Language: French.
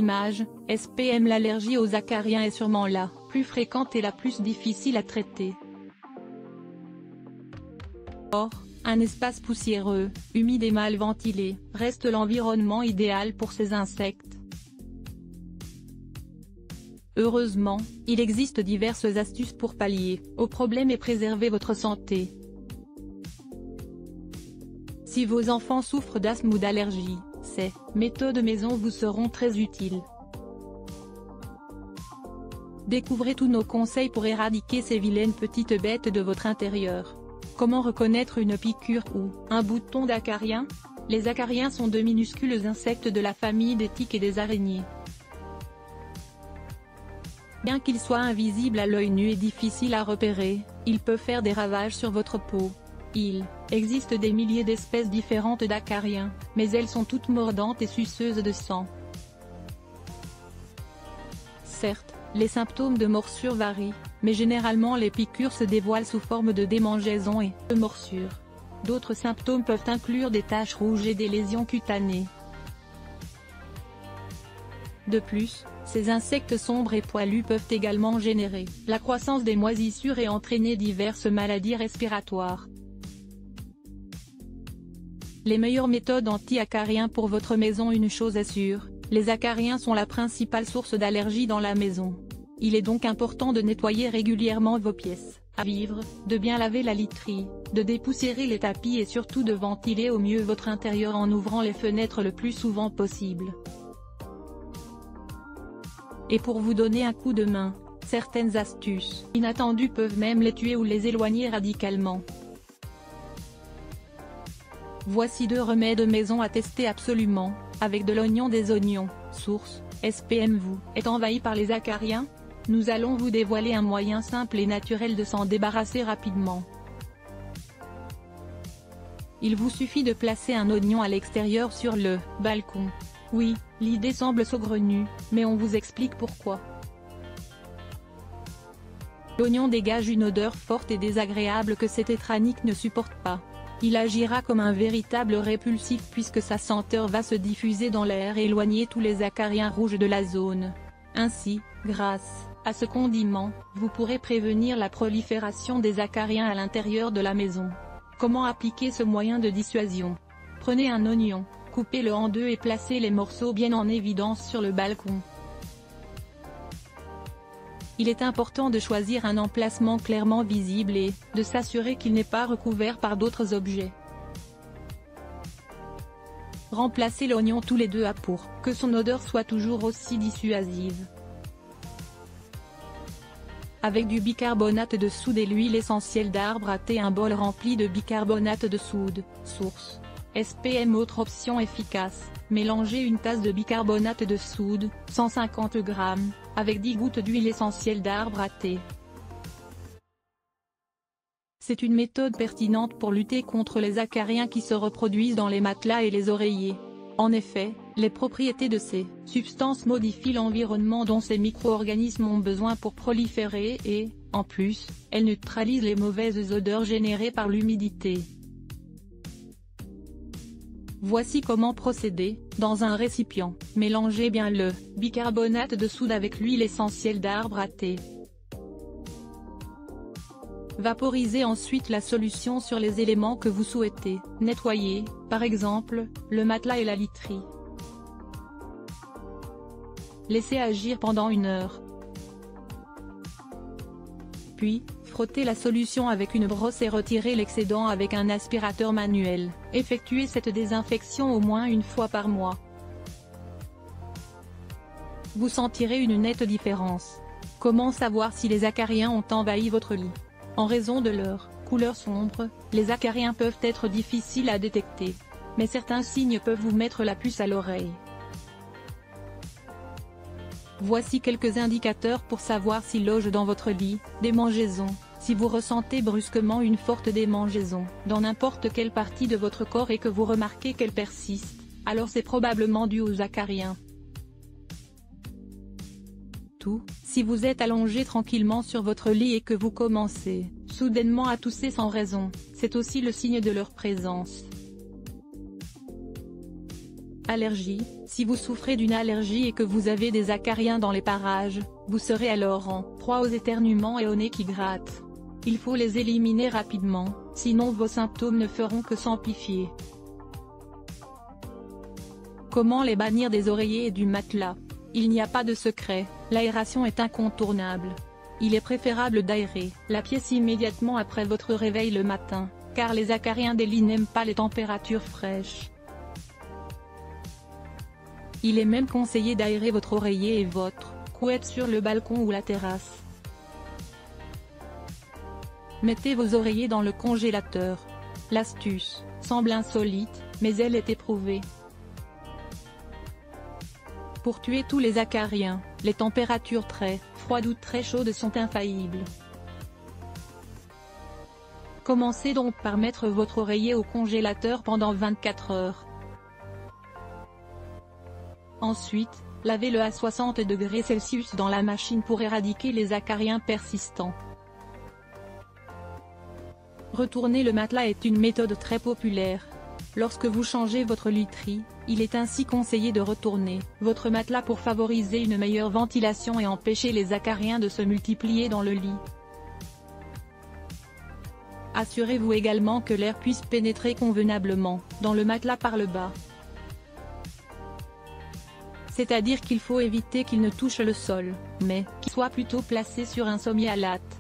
image, SPM. L'allergie aux acariens est sûrement la plus fréquente et la plus difficile à traiter. Or, un espace poussiéreux, humide et mal ventilé, reste l'environnement idéal pour ces insectes. Heureusement, il existe diverses astuces pour pallier au problème et préserver votre santé. Si vos enfants souffrent d'asthme ou d'allergie, ces méthodes maison vous seront très utiles. Découvrez tous nos conseils pour éradiquer ces vilaines petites bêtes de votre intérieur. Comment reconnaître une piqûre ou un bouton d'acarien? Les acariens sont de minuscules insectes de la famille des tiques et des araignées. Bien qu'ils soient invisibles à l'œil nu et difficiles à repérer, ils peuvent faire des ravages sur votre peau. Il existe des milliers d'espèces différentes d'acariens, mais elles sont toutes mordantes et suceuses de sang. Certes, les symptômes de morsure varient, mais généralement les piqûres se dévoilent sous forme de démangeaisons et de morsures. D'autres symptômes peuvent inclure des taches rouges et des lésions cutanées. De plus, ces insectes sombres et poilus peuvent également générer la croissance des moisissures et entraîner diverses maladies respiratoires. Les meilleures méthodes anti-acariens pour votre maison. Une chose est sûre, les acariens sont la principale source d'allergie dans la maison. Il est donc important de nettoyer régulièrement vos pièces à vivre, de bien laver la literie, de dépoussiérer les tapis et surtout de ventiler au mieux votre intérieur en ouvrant les fenêtres le plus souvent possible. Et pour vous donner un coup de main, certaines astuces inattendues peuvent même les tuer ou les éloigner radicalement. Voici 2 remèdes maison à tester absolument, avec de l'oignon. Des oignons. Source, SPM. Vous êtes envahi par les acariens? Nous allons vous dévoiler un moyen simple et naturel de s'en débarrasser rapidement. Il vous suffit de placer un oignon à l'extérieur sur le balcon. Oui, l'idée semble saugrenue, mais on vous explique pourquoi. L'oignon dégage une odeur forte et désagréable que ces tétraniques ne supportent pas. Il agira comme un véritable répulsif puisque sa senteur va se diffuser dans l'air et éloigner tous les acariens rouges de la zone. Ainsi, grâce à ce condiment, vous pourrez prévenir la prolifération des acariens à l'intérieur de la maison. Comment appliquer ce moyen de dissuasion? Prenez un oignon, coupez-le en 2 et placez les morceaux bien en évidence sur le balcon. Il est important de choisir un emplacement clairement visible et de s'assurer qu'il n'est pas recouvert par d'autres objets. Remplacez l'oignon tous les 2 à pour que son odeur soit toujours aussi dissuasive. Avec du bicarbonate de soude et l'huile essentielle d'arbre à thé. Un bol rempli de bicarbonate de soude. Source, SPM. Autre option efficace, mélangez une tasse de bicarbonate de soude, 150 g, avec 10 gouttes d'huile essentielle d'arbre à thé. C'est une méthode pertinente pour lutter contre les acariens qui se reproduisent dans les matelas et les oreillers. En effet, les propriétés de ces substances modifient l'environnement dont ces micro-organismes ont besoin pour proliférer et, en plus, elles neutralisent les mauvaises odeurs générées par l'humidité. Voici comment procéder. Dans un récipient, mélangez bien le bicarbonate de soude avec l'huile essentielle d'arbre à thé. Vaporisez ensuite la solution sur les éléments que vous souhaitez nettoyer, par exemple, le matelas et la literie. Laissez agir pendant 1 heure. Puis, frottez la solution avec une brosse et retirez l'excédent avec un aspirateur manuel. Effectuez cette désinfection au moins 1 fois par mois. Vous sentirez une nette différence. Comment savoir si les acariens ont envahi votre lit? En raison de leur couleur sombre, les acariens peuvent être difficiles à détecter. Mais certains signes peuvent vous mettre la puce à l'oreille. Voici quelques indicateurs pour savoir s'ils logent dans votre lit. Démangeaison. Si vous ressentez brusquement une forte démangeaison dans n'importe quelle partie de votre corps et que vous remarquez qu'elle persiste, alors c'est probablement dû aux acariens. Si vous êtes allongé tranquillement sur votre lit et que vous commencez soudainement à tousser sans raison, c'est aussi le signe de leur présence. Allergie. Si vous souffrez d'une allergie et que vous avez des acariens dans les parages, vous serez alors en proie aux éternuements et au nez qui grattent. Il faut les éliminer rapidement, sinon vos symptômes ne feront que s'amplifier. Comment les bannir des oreillers et du matelas? Il n'y a pas de secret, l'aération est incontournable. Il est préférable d'aérer la pièce immédiatement après votre réveil le matin, car les acariens des lits n'aiment pas les températures fraîches. Il est même conseillé d'aérer votre oreiller et votre couette sur le balcon ou la terrasse. Mettez vos oreillers dans le congélateur. L'astuce semble insolite, mais elle est éprouvée. Pour tuer tous les acariens, les températures très froides ou très chaudes sont infaillibles. Commencez donc par mettre votre oreiller au congélateur pendant 24 heures. Ensuite, lavez-le à 60 degrés Celsius dans la machine pour éradiquer les acariens persistants. Retourner le matelas est une méthode très populaire. Lorsque vous changez votre literie, il est ainsi conseillé de retourner votre matelas pour favoriser une meilleure ventilation et empêcher les acariens de se multiplier dans le lit. Assurez-vous également que l'air puisse pénétrer convenablement dans le matelas par le bas. C'est-à-dire qu'il faut éviter qu'il ne touche le sol, mais qu'il soit plutôt placé sur un sommier à lattes.